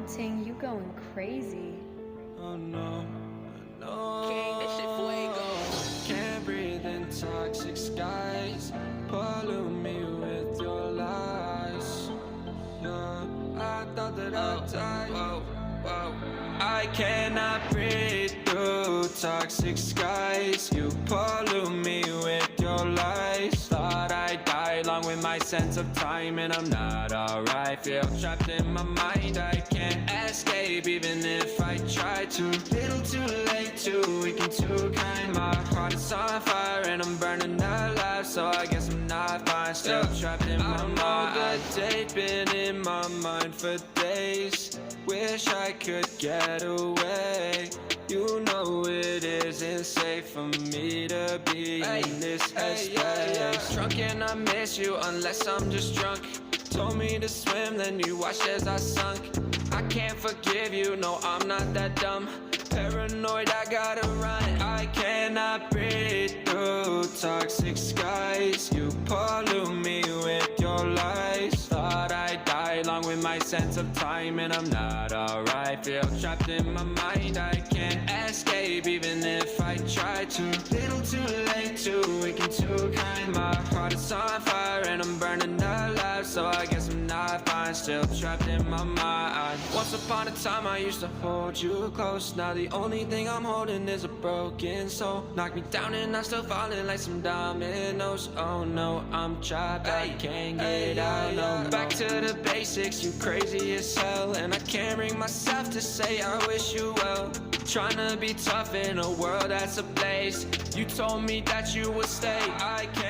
Ting, you going crazy. Oh no, no. King, this shit fuego. Can't breathe in toxic skies. Pollute me with your lies. Yeah, I thought that I'd die. Whoa, whoa. I cannot breathe through toxic skies. You pollute me with your lies. Thought I'd die along with my sense of time, and I'm not alright. Feel trapped in my mind, I can't escape even if I try to. Little too late, too weak and too kind. My heart is on fire and I'm burning alive, so I guess I'm not fine. Still trapped in my mind. I know the date been in my mind for days. Wish I could get away. You know it isn't safe for me to be in this headspace. Drunk and I miss you unless I'm just drunk. Told me to swim, then you watched as I sunk. I can't forgive you, no, I'm not that dumb. Paranoid, I gotta run. I cannot breathe through toxic skies. You pollute me with your lies. Thought I'd die along with my sense of time, and I'm not alright. Feel trapped in my mind, I can't escape even if I try to. Little too late, too weak and too kind. My heart is on fire and I'm burning alive, so I guess I'm not fine. Still trapped in my mind. Once upon a time I used to hold you close. Now the only thing I'm holding is a broken soul. Knock me down and I'm still falling like some dominoes. Oh no, I'm trapped, I can't get out, no. Back to the basics, you crazy as hell, and I can't bring myself to say I wish you well. Trying to be tough in a world that's ablaze. You told me that you would stay, I can't